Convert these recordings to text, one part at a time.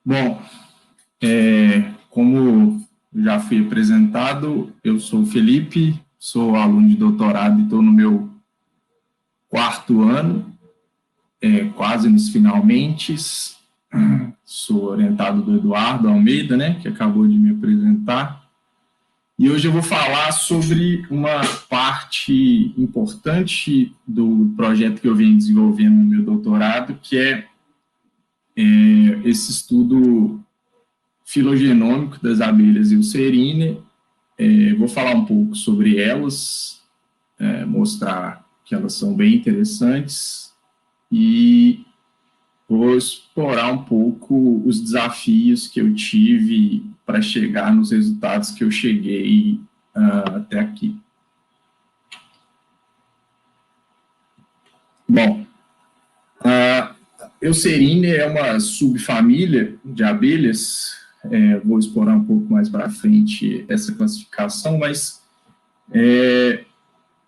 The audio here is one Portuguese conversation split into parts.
Bom, como já fui apresentado, eu sou o Felipe, sou aluno de doutorado e estou no meu quarto ano, quase nos finalmente. Sou orientado do Eduardo Almeida, né, que acabou de me apresentar. E hoje eu vou falar sobre uma parte importante do projeto que eu venho desenvolvendo no meu doutorado, que é esse estudo filogenômico das abelhas Eucerinea. Vou falar um pouco sobre elas, mostrar que elas são bem interessantes e vou explorar um pouco os desafios que eu tive para chegar nos resultados que eu cheguei até aqui. Bom, a Eucerinea é uma subfamília de abelhas. Vou explorar um pouco mais para frente essa classificação, mas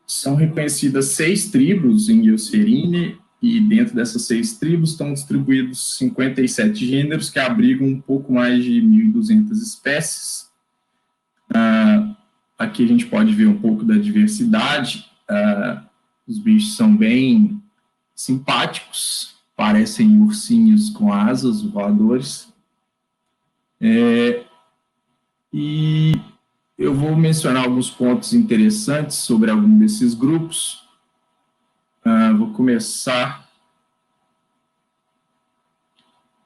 são reconhecidas 6 tribos em Eucerinea, e dentro dessas 6 tribos estão distribuídos 57 gêneros que abrigam um pouco mais de 1.200 espécies. Aqui a gente pode ver um pouco da diversidade. Os bichos são bem simpáticos, parecem ursinhos com asas voadores. E eu vou mencionar alguns pontos interessantes sobre algum desses grupos. Vou começar.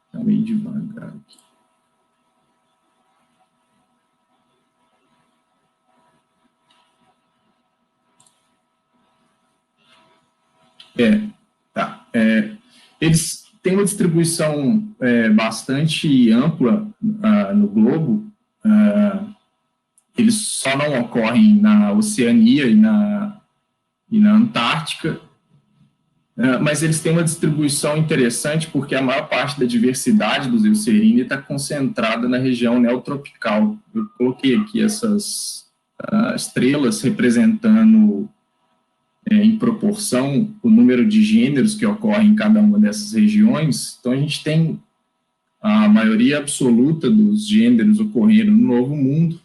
Está meio devagar aqui. Eles têm uma distribuição bastante ampla no globo. Eles só não ocorrem na Oceania e na Antártica, mas eles têm uma distribuição interessante porque a maior parte da diversidade dos Eucerinea está concentrada na região neotropical. Eu coloquei aqui essas estrelas representando em proporção o número de gêneros que ocorrem em cada uma dessas regiões. Então a gente tem a maioria absoluta dos gêneros ocorrendo no Novo Mundo,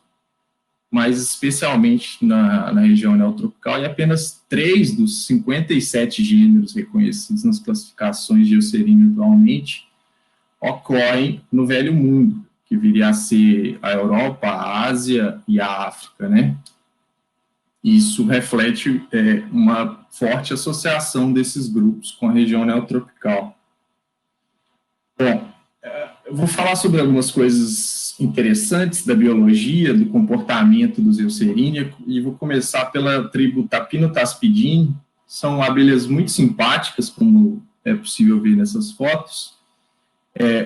mas especialmente na região neotropical, e apenas 3 dos 57 gêneros reconhecidos nas classificações de Eucerinea atualmente ocorrem no Velho Mundo, que viria a ser a Europa, a Ásia e a África, né? Isso reflete uma forte associação desses grupos com a região neotropical. Bom, eu vou falar sobre algumas coisas interessantes da biologia, do comportamento dos Eucerinea, e vou começar pela tribo Tapinotaspidine. São abelhas muito simpáticas, como é possível ver nessas fotos.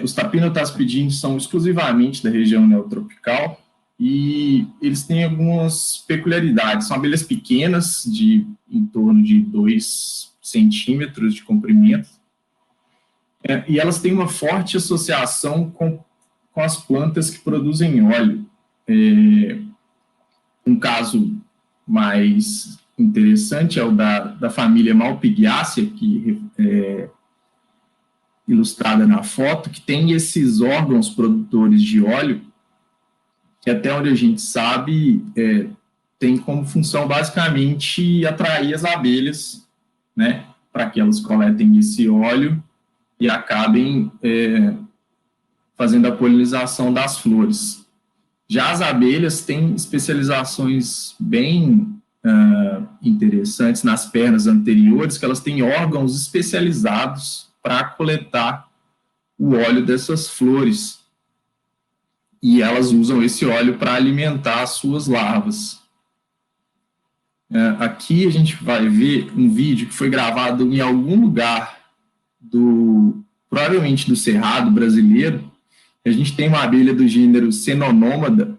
Os Tapinotaspidine são exclusivamente da região neotropical, e eles têm algumas peculiaridades. São abelhas pequenas, em torno de 2 centímetros de comprimento, e elas têm uma forte associação com as plantas que produzem óleo. Um caso mais interessante é o da família Malpighiaceae, que é ilustrada na foto, que tem esses órgãos produtores de óleo, que até onde a gente sabe, tem como função basicamente atrair as abelhas, né, para que elas coletem esse óleo e acabem fazendo a polinização das flores. Já as abelhas têm especializações bem interessantes nas pernas anteriores, que elas têm órgãos especializados para coletar o óleo dessas flores. E elas usam esse óleo para alimentar as suas larvas. Aqui a gente vai ver um vídeo que foi gravado em algum lugar provavelmente do Cerrado brasileiro. A gente tem uma abelha do gênero Cynonômada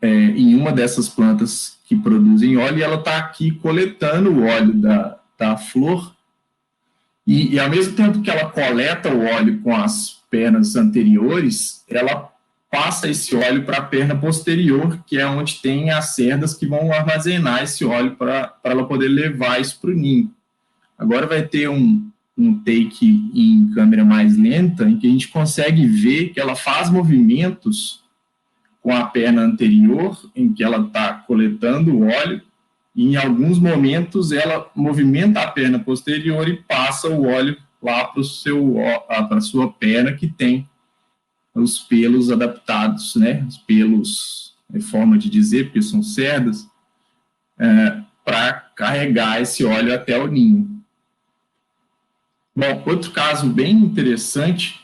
em uma dessas plantas que produzem óleo, e ela está aqui coletando o óleo da flor, e ao mesmo tempo que ela coleta o óleo com as pernas anteriores, ela passa esse óleo para a perna posterior, que é onde tem as cerdas que vão armazenar esse óleo para ela poder levar isso para o ninho. Agora vai ter um um take em câmera mais lenta, em que a gente consegue ver que ela faz movimentos com a perna anterior, em que ela está coletando o óleo, e em alguns momentos ela movimenta a perna posterior e passa o óleo lá para a sua perna, que tem os pelos adaptados, né? Os pelos, é forma de dizer, porque são cerdas, para carregar esse óleo até o ninho. Bom, outro caso bem interessante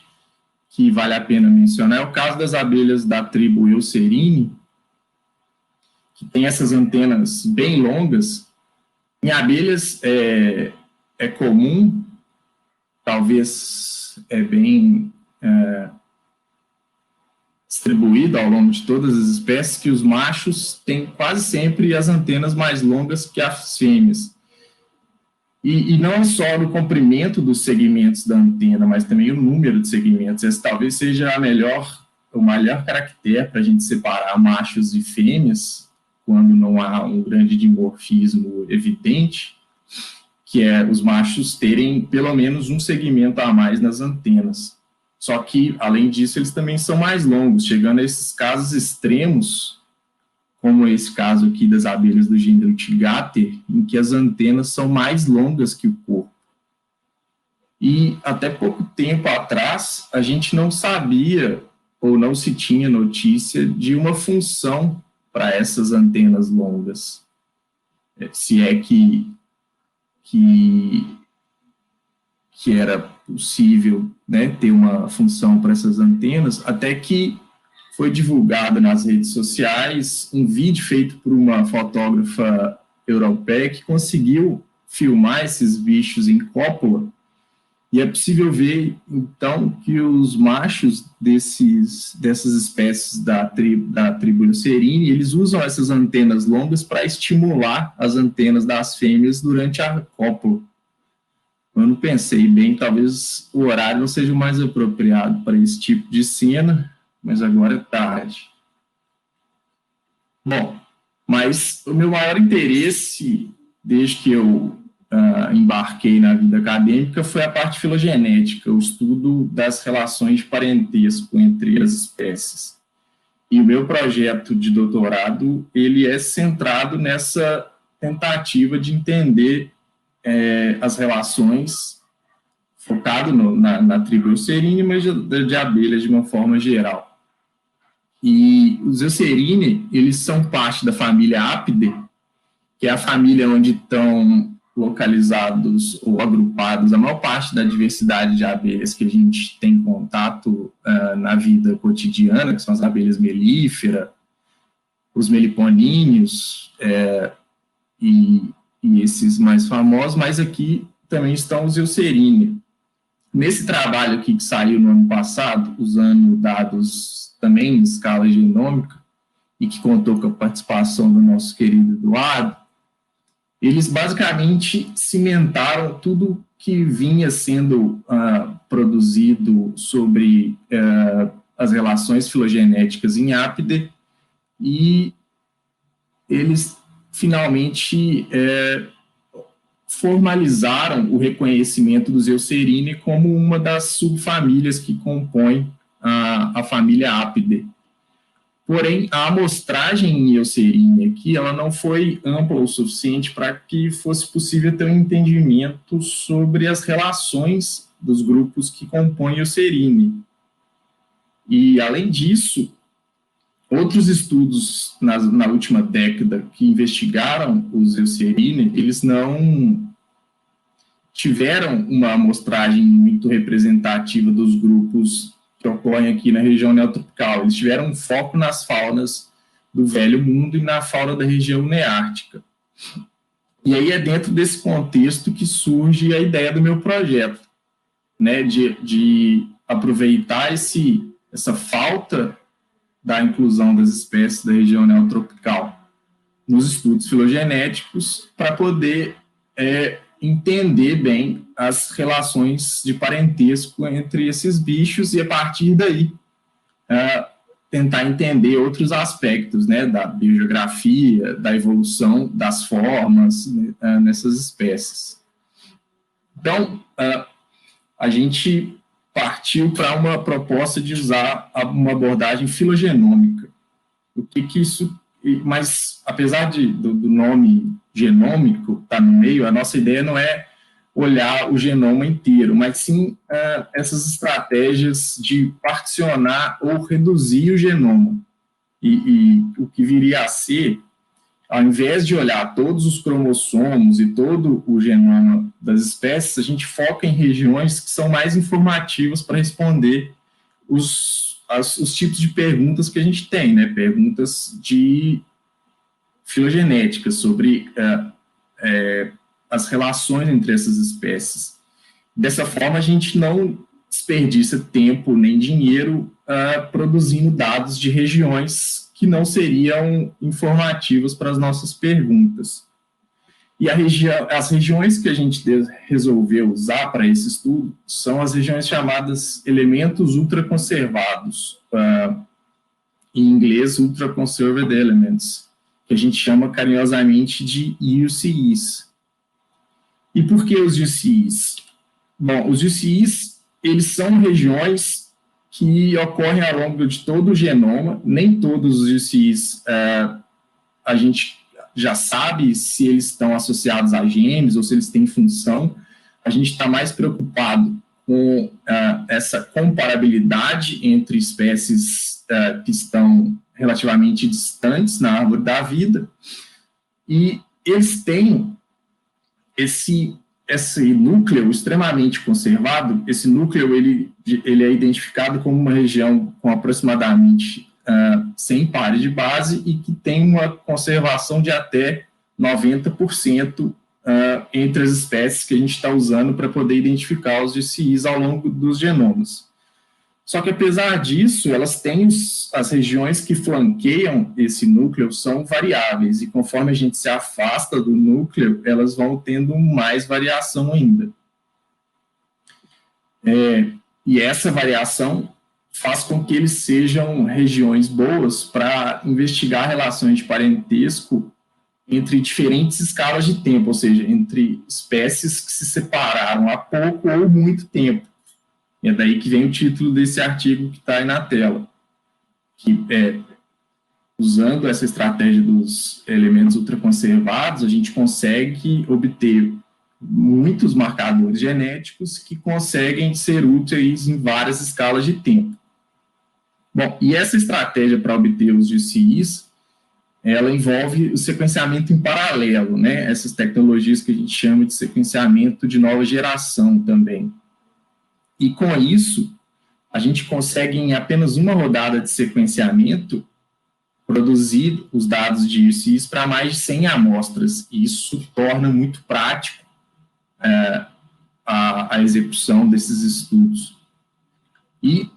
que vale a pena mencionar é o caso das abelhas da tribo Eucerine, que tem essas antenas bem longas. Em abelhas é comum, talvez bem distribuído ao longo de todas as espécies, que os machos têm quase sempre as antenas mais longas que as fêmeas. E não só no comprimento dos segmentos da antena, mas também o número de segmentos. Esse talvez seja o melhor caractere para a gente separar machos e fêmeas, quando não há um grande dimorfismo evidente, que é os machos terem pelo menos um segmento a mais nas antenas. Só que, além disso, eles também são mais longos, chegando a esses casos extremos, como esse caso aqui das abelhas do gênero Tigater, em que as antenas são mais longas que o corpo. E até pouco tempo atrás, a gente não sabia, ou não se tinha notícia, de uma função para essas antenas longas. Se é que era possível, né, ter uma função para essas antenas, até que foi divulgado nas redes sociais um vídeo feito por uma fotógrafa europeia que conseguiu filmar esses bichos em cópula, e é possível ver, então, que os machos dessas espécies da tribo Eucerine, eles usam essas antenas longas para estimular as antenas das fêmeas durante a cópula. Eu não pensei bem, talvez o horário não seja o mais apropriado para esse tipo de cena, mas agora é tarde. Bom, mas o meu maior interesse, desde que eu embarquei na vida acadêmica, foi a parte filogenética, o estudo das relações de parentesco entre as espécies. E o meu projeto de doutorado, ele é centrado nessa tentativa de entender as relações, focado na tribo Eucerine, mas de abelhas de uma forma geral. E os Eucerine, eles são parte da família Apidae, que é a família onde estão localizados ou agrupados a maior parte da diversidade de abelhas que a gente tem contato na vida cotidiana, que são as abelhas melíferas, os meliponíneos e esses mais famosos, mas aqui também estão os Eucerine. Nesse trabalho aqui que saiu no ano passado, usando dados também em escala genômica, e que contou com a participação do nosso querido Eduardo, eles basicamente cimentaram tudo que vinha sendo produzido sobre as relações filogenéticas em Apidae, e eles finalmente formalizaram o reconhecimento dos Eucerine como uma das subfamílias que compõem a família Apidae. Porém, a amostragem em Eucerine aqui, ela não foi ampla o suficiente para que fosse possível ter um entendimento sobre as relações dos grupos que compõem Eucerine. E, além disso, outros estudos na última década que investigaram os Eucerine, eles não tiveram uma amostragem muito representativa dos grupos que ocorrem aqui na região neotropical. Eles tiveram um foco nas faunas do Velho Mundo e na fauna da região neártica. E aí é dentro desse contexto que surge a ideia do meu projeto, né, de aproveitar essa falta da inclusão das espécies da região neotropical nos estudos filogenéticos para poder entender bem as relações de parentesco entre esses bichos e, a partir daí, tentar entender outros aspectos, né, da biogeografia, da evolução das formas nessas espécies. Então, a gente partiu para uma proposta de usar uma abordagem filogenômica. O que isso... Mas, apesar do nome genômico estar no meio, a nossa ideia não é olhar o genoma inteiro, mas sim essas estratégias de particionar ou reduzir o genoma. E o que viria a ser, ao invés de olhar todos os cromossomos e todo o genoma das espécies, a gente foca em regiões que são mais informativas para responder os tipos de perguntas que a gente tem, né? Perguntas de filogenética, sobre as relações entre essas espécies. Dessa forma, a gente não desperdiça tempo nem dinheiro produzindo dados de regiões que não seriam informativas para as nossas perguntas. E as regiões que a gente resolveu usar para esse estudo são as regiões chamadas elementos ultraconservados, em inglês, Ultra Conserved Elements, que a gente chama carinhosamente de UCIs. E por que os UCIs? Bom, os UCIs, eles são regiões que ocorrem ao longo de todo o genoma. Nem todos os UCIs a gente já sabe se eles estão associados a genes ou se eles têm função. A gente está mais preocupado com essa comparabilidade entre espécies que estão relativamente distantes na árvore da vida, e eles têm esse núcleo extremamente conservado. Esse núcleo ele é identificado como uma região com aproximadamente 100 pares de base e que tem uma conservação de até 90% entre as espécies que a gente está usando para poder identificar os GCIs ao longo dos genomas. Só que, apesar disso, elas têm as regiões que flanqueiam esse núcleo são variáveis, e conforme a gente se afasta do núcleo, elas vão tendo mais variação ainda. E essa variação faz com que eles sejam regiões boas para investigar relações de parentesco entre diferentes escalas de tempo, ou seja, entre espécies que se separaram há pouco ou muito tempo. E é daí que vem o título desse artigo que está aí na tela, que usando essa estratégia dos elementos ultraconservados, a gente consegue obter muitos marcadores genéticos que conseguem ser úteis em várias escalas de tempo. Bom, e essa estratégia para obter os GCIs, ela envolve o sequenciamento em paralelo, né? Essas tecnologias que a gente chama de sequenciamento de nova geração também. E com isso, a gente consegue, em apenas uma rodada de sequenciamento, produzir os dados de UCIs para mais de 100 amostras. E isso torna muito prático a execução desses estudos. E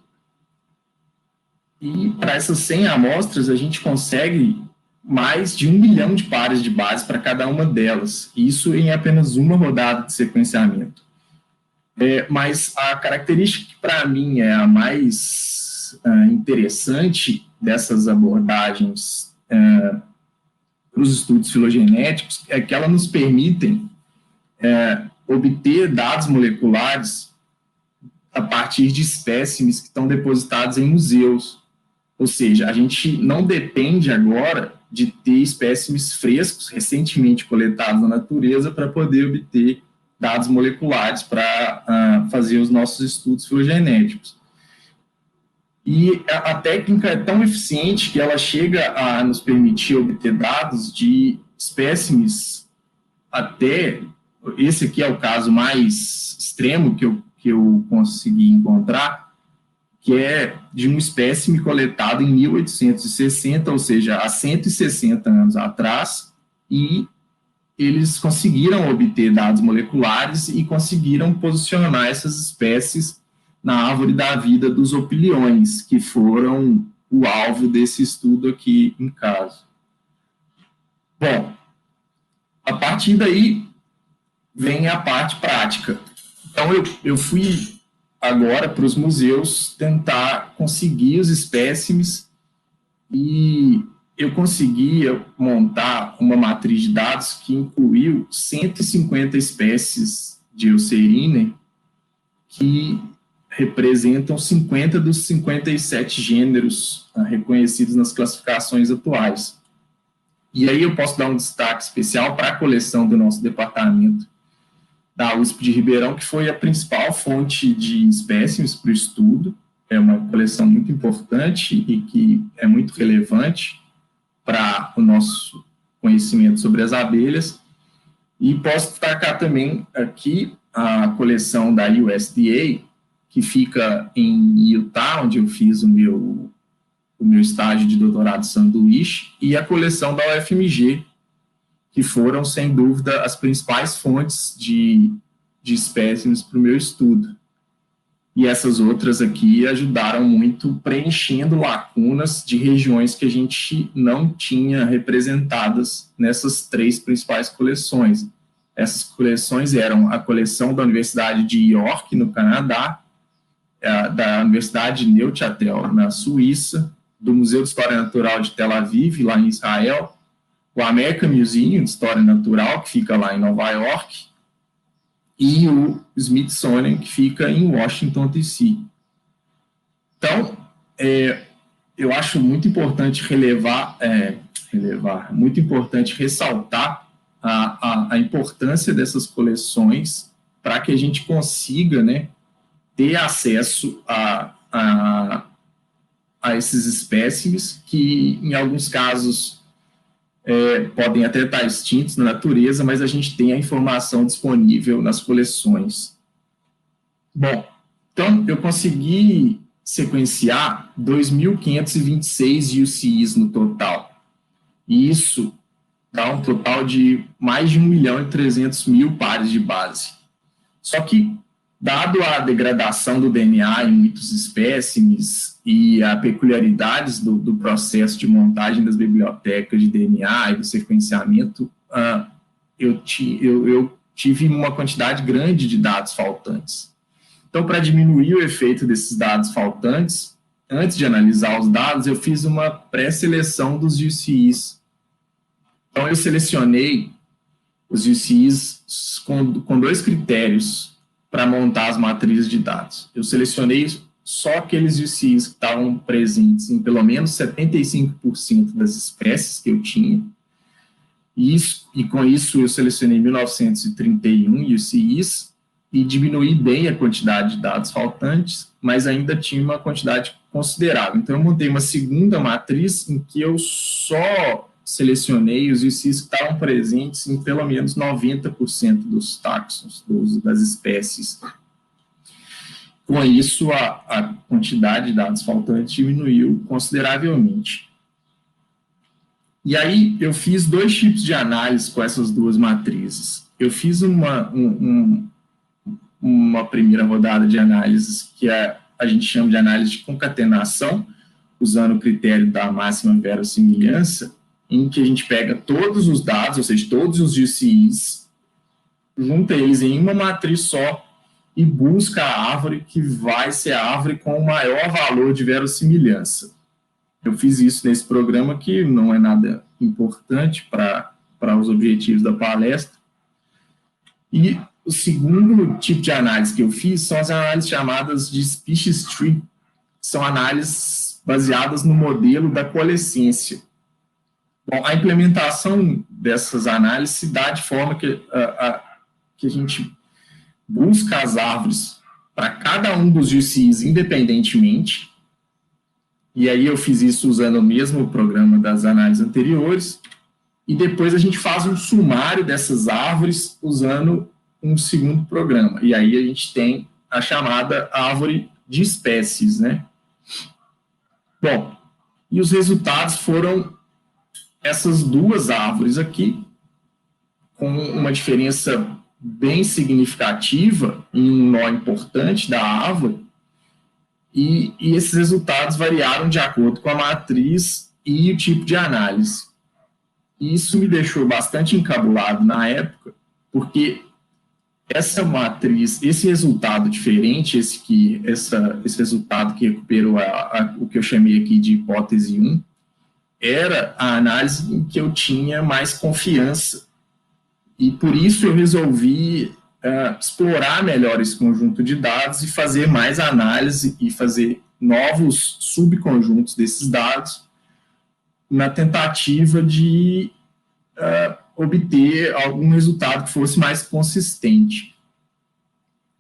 para essas 100 amostras, a gente consegue mais de 1 milhão de pares de base para cada uma delas. Isso em apenas uma rodada de sequenciamento. Mas a característica que, para mim, é a mais interessante dessas abordagens para os estudos filogenéticos é que elas nos permitem obter dados moleculares a partir de espécimes que estão depositados em museus. Ou seja, a gente não depende agora de ter espécimes frescos, recentemente coletados na natureza, para poder obter dados moleculares para fazer os nossos estudos filogenéticos. E a técnica é tão eficiente que ela chega a nos permitir obter dados de espécimes até... Esse aqui é o caso mais extremo que eu consegui encontrar, que é de um espécime coletado em 1860, ou seja, há 160 anos atrás, e eles conseguiram obter dados moleculares e conseguiram posicionar essas espécies na árvore da vida dos opiliões, que foram o alvo desse estudo aqui em caso. Bom, a partir daí vem a parte prática. Então, eu fui agora para os museus tentar conseguir os espécimes e eu conseguia montar uma matriz de dados que incluiu 150 espécies de Eucerininae que representam 50 dos 57 gêneros reconhecidos nas classificações atuais. E aí eu posso dar um destaque especial para a coleção do nosso departamento da USP de Ribeirão, que foi a principal fonte de espécimes para o estudo. É uma coleção muito importante e que é muito relevante para o nosso conhecimento sobre as abelhas. E posso destacar também aqui a coleção da USDA, que fica em Utah, onde eu fiz o meu estágio de doutorado sanduíche, e a coleção da UFMG, que foram, sem dúvida, as principais fontes de espécimes para o meu estudo. E essas outras aqui ajudaram muito preenchendo lacunas de regiões que a gente não tinha representadas nessas 3 principais coleções. Essas coleções eram a coleção da Universidade de York, no Canadá, da Universidade de Neuchâtel, na Suíça, do Museu de História Natural de Tel Aviv, lá em Israel, o American Museum de História Natural, que fica lá em Nova York, e o Smithsonian, que fica em Washington, D.C. Então, eu acho muito importante muito importante ressaltar a importância dessas coleções para que a gente consiga, né, ter acesso a esses espécimes que, em alguns casos, podem até estar extintos na natureza, mas a gente tem a informação disponível nas coleções. Bom, então eu consegui sequenciar 2.526 UCIs no total. E isso dá um total de mais de 1.300.000 pares de base. Só que, dado a degradação do DNA em muitos espécimes e as peculiaridades do processo de montagem das bibliotecas de DNA e do sequenciamento, eu tive uma quantidade grande de dados faltantes. Então, para diminuir o efeito desses dados faltantes, antes de analisar os dados, eu fiz uma pré-seleção dos UCIs. Então, eu selecionei os UCIs com 2 critérios para montar as matrizes de dados. Eu selecionei só aqueles UCIs que estavam presentes em pelo menos 75% das espécies que eu tinha, e com isso eu selecionei 1.931 UCIs e diminuí bem a quantidade de dados faltantes, mas ainda tinha uma quantidade considerável. Então eu montei uma segunda matriz em que eu só selecionei os UCIs que estavam presentes em pelo menos 90% dos táxons, das espécies. Com isso, a quantidade de dados faltantes diminuiu consideravelmente. E aí, eu fiz 2 tipos de análise com essas 2 matrizes. Eu fiz uma primeira rodada de análises, que a gente chama de análise de concatenação, usando o critério da máxima verossimilhança, em que a gente pega todos os dados, ou seja, todos os UCIs, junta eles em uma matriz só e busca a árvore que vai ser a árvore com o maior valor de verossimilhança. Eu fiz isso nesse programa, que não é nada importante para os objetivos da palestra. E o segundo tipo de análise que eu fiz são as análises chamadas de species tree, que são análises baseadas no modelo da coalescência. Bom, a implementação dessas análises se dá de forma que a gente busca as árvores para cada um dos UCIs independentemente, e aí eu fiz isso usando o mesmo programa das análises anteriores, e depois a gente faz um sumário dessas árvores usando um segundo programa, e aí a gente tem a chamada árvore de espécies, né? Bom, e os resultados foram essas 2 árvores aqui, com uma diferença bem significativa em um nó importante da árvore, e esses resultados variaram de acordo com a matriz e o tipo de análise. E isso me deixou bastante encabulado na época, porque essa matriz, esse resultado diferente, esse resultado que recuperou o que eu chamei aqui de hipótese 1, era a análise em que eu tinha mais confiança. E por isso eu resolvi explorar melhor esse conjunto de dados e fazer mais análise e fazer novos subconjuntos desses dados na tentativa de obter algum resultado que fosse mais consistente.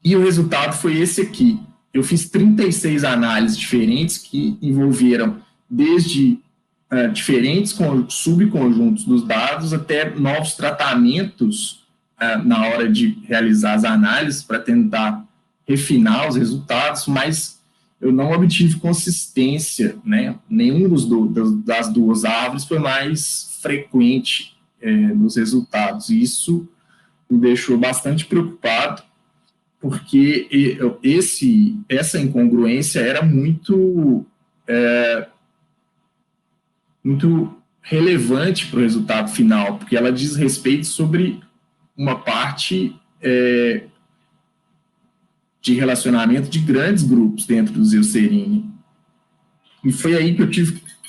E o resultado foi esse aqui. Eu fiz 36 análises diferentes que envolveram desde diferentes subconjuntos dos dados até novos tratamentos na hora de realizar as análises para tentar refinar os resultados, mas eu não obtive consistência, né? Nenhum das duas árvores foi mais frequente nos resultados. E isso me deixou bastante preocupado, porque essa incongruência era muito relevante para o resultado final, porque ela diz respeito sobre uma parte de relacionamento de grandes grupos dentro do Eucerini. E foi aí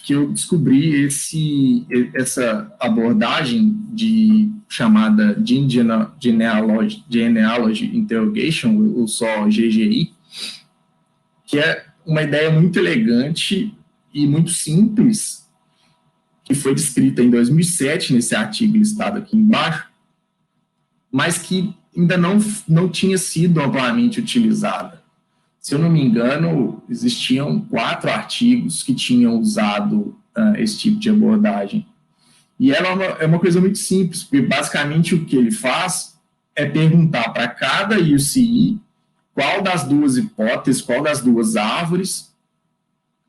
que eu descobri essa abordagem chamada Genealogy Interrogation, ou só GGI, que é uma ideia muito elegante e muito simples, que foi descrita em 2007, nesse artigo listado aqui embaixo, mas que ainda não tinha sido amplamente utilizada. Se eu não me engano, existiam 4 artigos que tinham usado esse tipo de abordagem. E ela é uma coisa muito simples, porque basicamente o que ele faz é perguntar para cada UCI qual das duas hipóteses, qual das duas árvores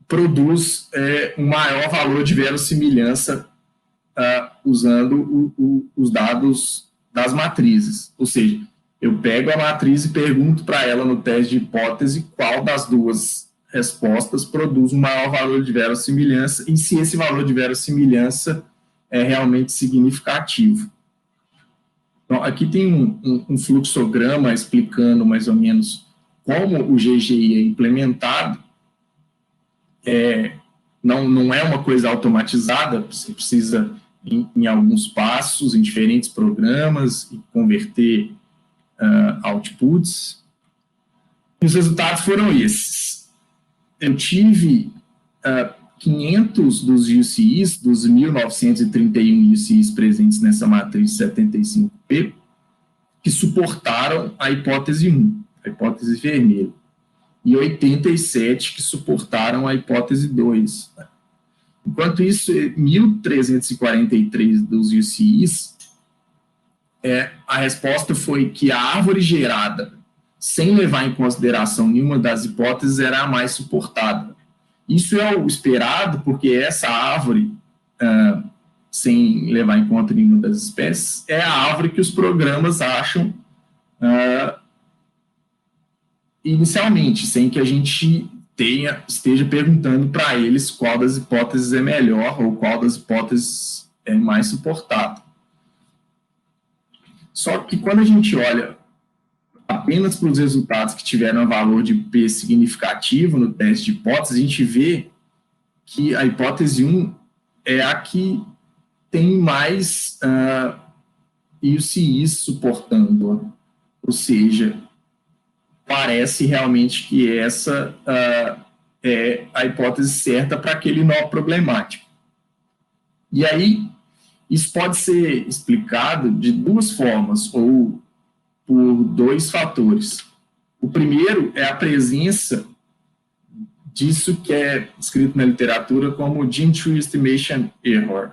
produz um maior valor de verossimilhança usando os dados das matrizes. Ou seja, eu pego a matriz e pergunto para ela no teste de hipótese qual das duas respostas produz um maior valor de verossimilhança e se esse valor de verossimilhança é realmente significativo. Então, aqui tem um fluxograma explicando mais ou menos como o GGI é implementado. Não é uma coisa automatizada, você precisa, em alguns passos, em diferentes programas, e converter outputs. Os resultados foram esses. Eu tive 500 dos UCIs, dos 1.931 UCIs presentes nessa matriz 75P, que suportaram a hipótese 1, a hipótese vermelha, e 87 que suportaram a hipótese 2. Enquanto isso, 1.343 dos UCIs, a resposta foi que a árvore gerada, sem levar em consideração nenhuma das hipóteses, era a mais suportada. Isso é o esperado, porque essa árvore, sem levar em conta nenhuma das espécies, é a árvore que os programas acham inicialmente, sem que a gente esteja perguntando para eles qual das hipóteses é melhor ou qual das hipóteses é mais suportada. Só que quando a gente olha apenas para os resultados que tiveram valor de P significativo no teste de hipótese, a gente vê que a hipótese 1 é a que tem mais UCIs suportando, ou seja, parece realmente que essa é a hipótese certa para aquele nó problemático. E aí, isso pode ser explicado de duas formas, ou por 2 fatores. O primeiro é a presença disso que é escrito na literatura como Gene Tree Estimation Error,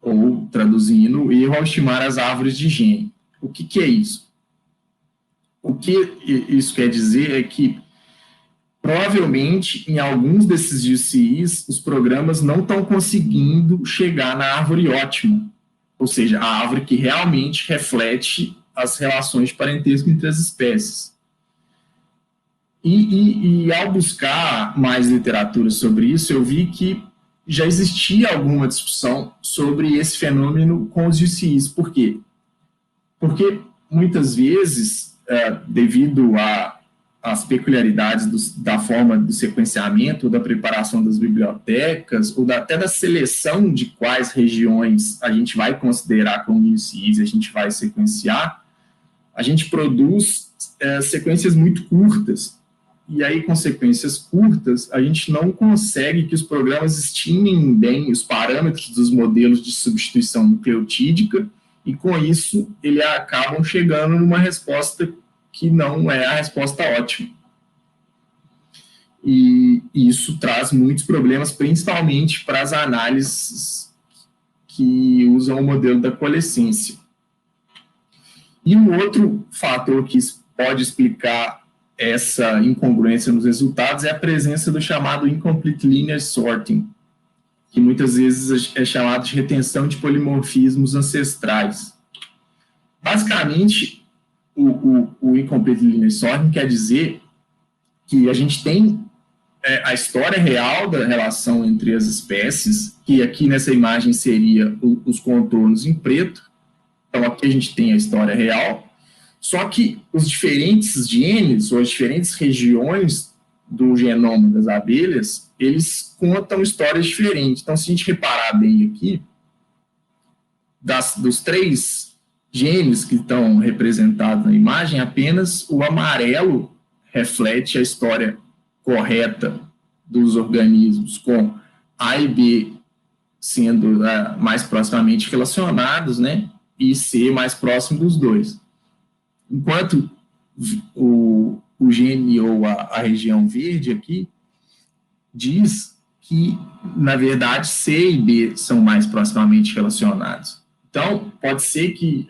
ou, traduzindo, erro ao estimar as árvores de gene. O que é isso? O que isso quer dizer é que, provavelmente, em alguns desses UCIs, os programas não estão conseguindo chegar na árvore ótima, ou seja, a árvore que realmente reflete as relações de parentesco entre as espécies. E ao buscar mais literatura sobre isso, eu vi que já existia alguma discussão sobre esse fenômeno com os UCIs. Por quê? Porque, muitas vezes, devido às peculiaridades da forma do sequenciamento, ou da preparação das bibliotecas, ou até da seleção de quais regiões a gente vai considerar como UCIs, a gente vai sequenciar, a gente produz sequências muito curtas. E aí, com sequências curtas, a gente não consegue que os programas estimem bem os parâmetros dos modelos de substituição nucleotídica, e com isso, eles acabam chegando numa resposta que não é a resposta ótima. E isso traz muitos problemas, principalmente para as análises que usam o modelo da coalescência. E um outro fator que pode explicar essa incongruência nos resultados é a presença do chamado incomplete linear sorting, que muitas vezes é chamado de retenção de polimorfismos ancestrais. Basicamente, o incomplete linear sorting quer dizer que a gente tem a história real da relação entre as espécies, que aqui nessa imagem seria os contornos em preto. Então, aqui a gente tem a história real, só que os diferentes genes, ou as diferentes regiões do genoma das abelhas, eles contam histórias diferentes. Então, se a gente reparar bem aqui, dos 3 genes que estão representados na imagem, apenas o amarelo reflete a história correta dos organismos, com A e B sendo mais proximamente relacionados, né, e C mais próximo dos 2. Enquanto o gene ou a região verde aqui diz que, na verdade, C e B são mais proximamente relacionados. Então, pode ser que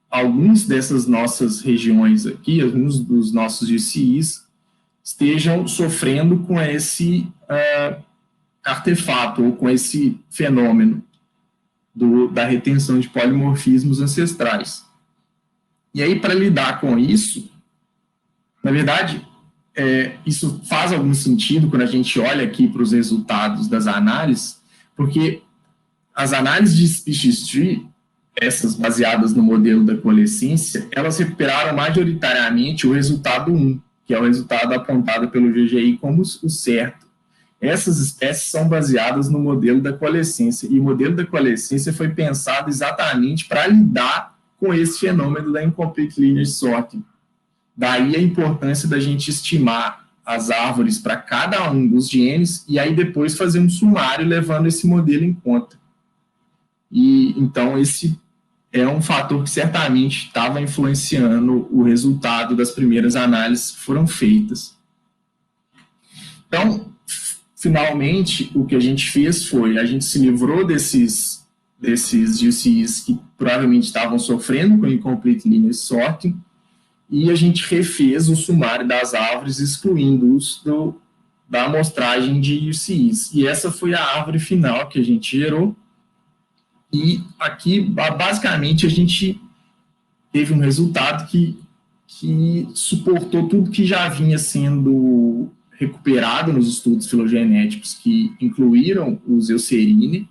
alguns dessas nossas regiões aqui, alguns dos nossos UCIs, estejam sofrendo com esse artefato, ou com esse fenômeno da retenção de polimorfismos ancestrais. E aí, para lidar com isso, na verdade, isso faz algum sentido quando a gente olha aqui para os resultados das análises, porque as análises de species tree, essas baseadas no modelo da coalescência, elas recuperaram majoritariamente o resultado 1, que é o resultado apontado pelo GGI como o certo. Essas espécies são baseadas no modelo da coalescência, e o modelo da coalescência foi pensado exatamente para lidar com esse fenômeno da incomplete linear sorting. Daí a importância da gente estimar as árvores para cada um dos genes e aí depois fazer um sumário levando esse modelo em conta. E então esse é um fator que certamente estava influenciando o resultado das primeiras análises que foram feitas. Então, finalmente, o que a gente fez foi, a gente se livrou desses UCIs que provavelmente estavam sofrendo com incomplete linear sorting, e a gente refez o sumário das árvores, excluindo-os da amostragem de UCIs. E essa foi a árvore final que a gente gerou. E aqui, basicamente, a gente teve um resultado que suportou tudo que já vinha sendo recuperado nos estudos filogenéticos, que incluíram os Eucerine,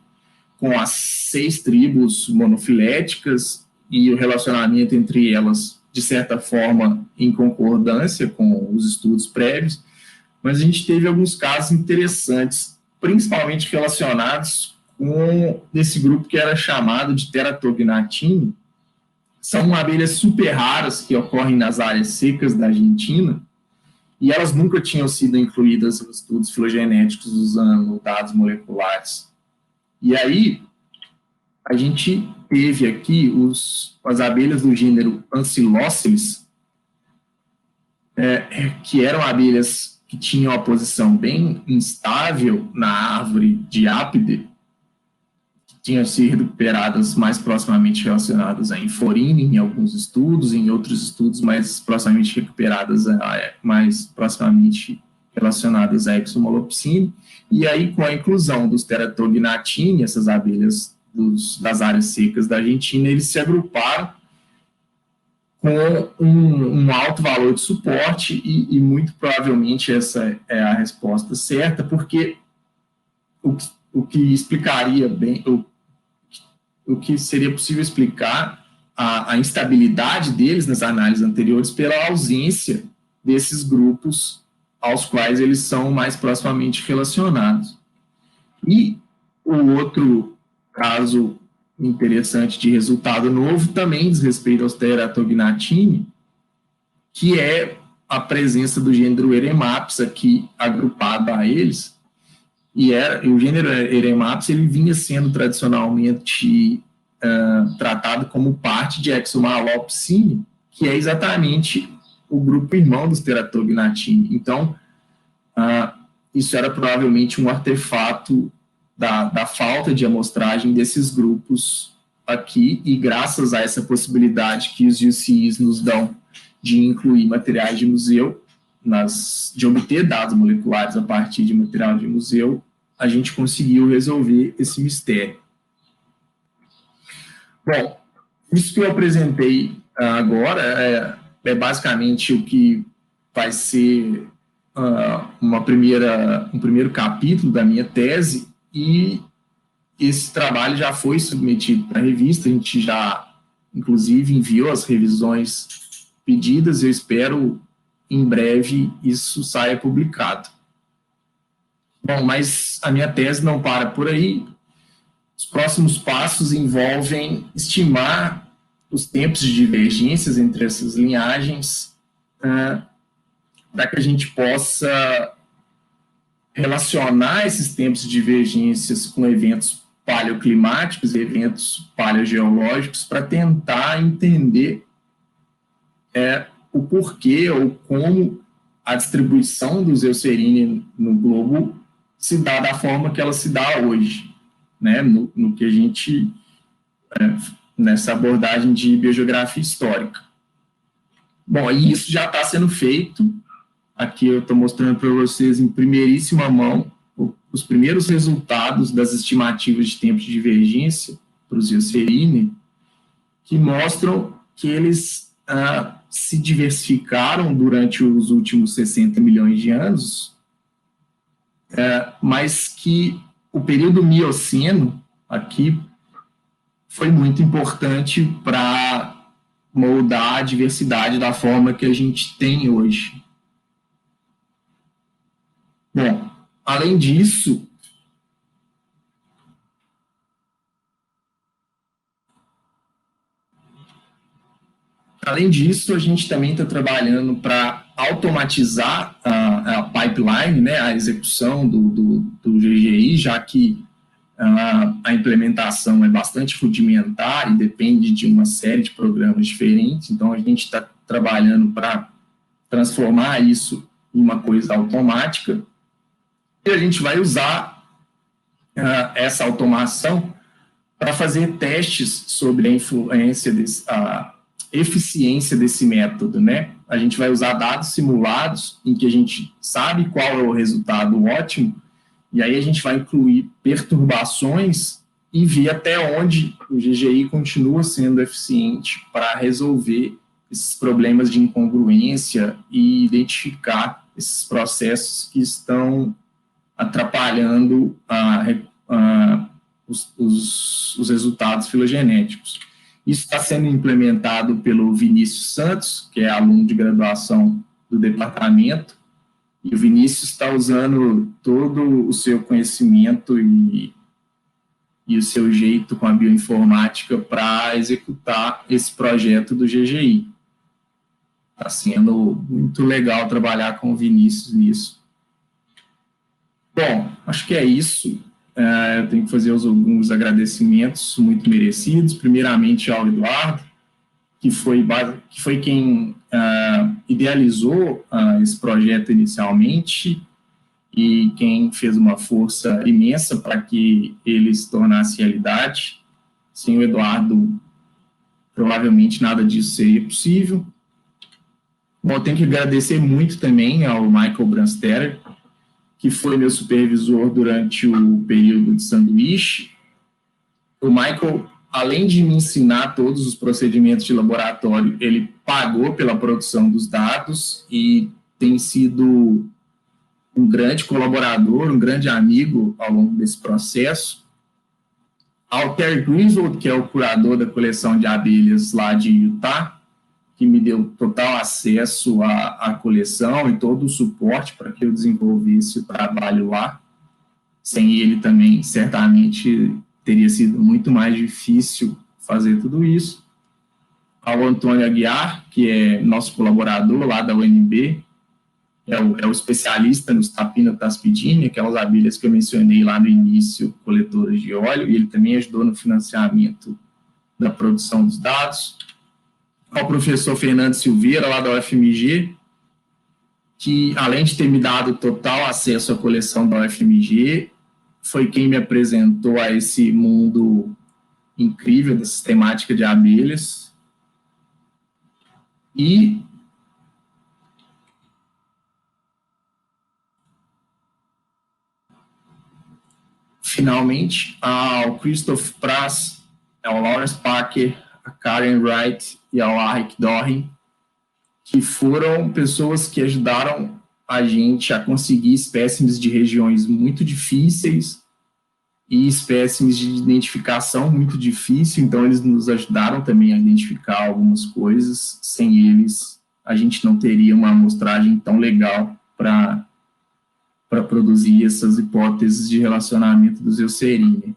com as 6 tribos monofiléticas e o relacionamento entre elas, de certa forma, em concordância com os estudos prévios, mas a gente teve alguns casos interessantes, principalmente relacionados com esse grupo que era chamado de Teratognatine. São abelhas super raras que ocorrem nas áreas secas da Argentina, e elas nunca tinham sido incluídas nos estudos filogenéticos usando dados moleculares. E aí, a gente teve aqui as abelhas do gênero Ancylosceles, que eram abelhas que tinham a posição bem instável na árvore de Ápide, que tinham sido recuperadas mais proximamente relacionadas a Inforine em alguns estudos, em outros estudos mais proximamente recuperadas, mais proximamente relacionadas a Exomolopsine. E aí, com a inclusão dos Teratognatine, essas abelhas das áreas secas da Argentina, eles se agruparam com um alto valor de suporte, e muito provavelmente essa é a resposta certa, porque o que explicaria bem, o que seria possível explicar a instabilidade deles nas análises anteriores pela ausência desses grupos aos quais eles são mais proximamente relacionados. E o outro caso interessante de resultado novo também diz respeito aos Teratognatini, que é a presença do gênero Eremapis aqui agrupado a eles, e o gênero Eremapis ele vinha sendo tradicionalmente tratado como parte de Exomalopsine, que é exatamente o grupo irmão dos Teratognatini. Então, isso era provavelmente um artefato da falta de amostragem desses grupos aqui, e graças a essa possibilidade que os UCIs nos dão de incluir materiais de museu, de obter dados moleculares a partir de material de museu, a gente conseguiu resolver esse mistério. Bom, isso que eu apresentei agora é basicamente o que vai ser um primeiro capítulo da minha tese, e esse trabalho já foi submetido para a revista, a gente já, inclusive, enviou as revisões pedidas, eu espero em breve isso saia publicado. Bom, mas a minha tese não para por aí. Os próximos passos envolvem estimar os tempos de divergências entre essas linhagens, para que a gente possa relacionar esses tempos de divergências com eventos paleoclimáticos e eventos paleogeológicos, para tentar entender o porquê ou como a distribuição dos Eucerini no globo se dá da forma que ela se dá hoje, né, no que a gente, nessa abordagem de biogeografia histórica. Bom, e isso já está sendo feito. Aqui eu estou mostrando para vocês em primeiríssima mão os primeiros resultados das estimativas de tempo de divergência para os Eucerini, que mostram que eles se diversificaram durante os últimos 60 milhões de anos, mas que o período Mioceno aqui foi muito importante para moldar a diversidade da forma que a gente tem hoje. Bom, além disso, a gente também está trabalhando para automatizar a pipeline, né, a execução do GGI, já que a implementação é bastante rudimentar e depende de uma série de programas diferentes. Então, a gente está trabalhando para transformar isso em uma coisa automática, e a gente vai usar essa automação para fazer testes sobre a influência a eficiência desse método, né? A gente vai usar dados simulados em que a gente sabe qual é o resultado ótimo, e aí a gente vai incluir perturbações e ver até onde o GGI continua sendo eficiente para resolver esses problemas de incongruência e identificar esses processos que estão atrapalhando os resultados filogenéticos. Isso está sendo implementado pelo Vinícius Santos, que é aluno de graduação do departamento, e o Vinícius está usando todo o seu conhecimento e o seu jeito com a bioinformática para executar esse projeto do GGI. Está sendo muito legal trabalhar com o Vinícius nisso. Bom, acho que é isso. Eu tenho que fazer alguns agradecimentos muito merecidos. Primeiramente ao Eduardo, que foi quem idealizou esse projeto inicialmente e quem fez uma força imensa para que ele se tornasse realidade. Sem o Eduardo, provavelmente nada disso seria possível. Bom, eu tenho que agradecer muito também ao Michael Branstetter, que foi meu supervisor durante o período de sanduíche. O Michael, além de me ensinar todos os procedimentos de laboratório, ele pagou pela produção dos dados e tem sido um grande colaborador, um grande amigo ao longo desse processo. Ao Terry Griswold, que é o curador da coleção de abelhas lá de Utah, que me deu total acesso à coleção e todo o suporte para que eu desenvolvesse o trabalho lá. Sem ele também, certamente, teria sido muito mais difícil fazer tudo isso. Ao Antônio Aguiar, que é nosso colaborador lá da UNB, é o especialista nos Tapinotaspidine, aquelas abelhas que eu mencionei lá no início, coletoras de óleo, e ele também ajudou no financiamento da produção dos dados. Ao professor Fernando Silveira, lá da UFMG, que, além de ter me dado total acesso à coleção da UFMG, foi quem me apresentou a esse mundo incrível da sistemática de abelhas. E finalmente, ao Christoph Prass, ao Lawrence Parker, a Karen Wright e ao Arik Dorrin, que foram pessoas que ajudaram a gente a conseguir espécimes de regiões muito difíceis e espécimes de identificação muito difícil, então eles nos ajudaram também a identificar algumas coisas. Sem eles, a gente não teria uma amostragem tão legal para produzir essas hipóteses de relacionamento dos Eucerini.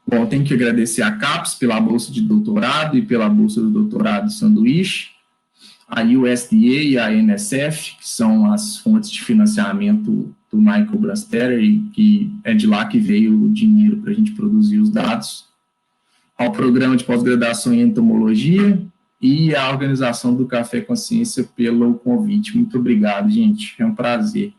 Bom, tenho que agradecer a CAPES pela bolsa de doutorado e pela bolsa do doutorado sanduíche, a USDA e a NSF, que são as fontes de financiamento do Michael Brastetter, e que é de lá que veio o dinheiro para a gente produzir os dados, ao programa de pós-graduação em entomologia e à organização do Café Consciência pelo convite. Muito obrigado, gente. É um prazer.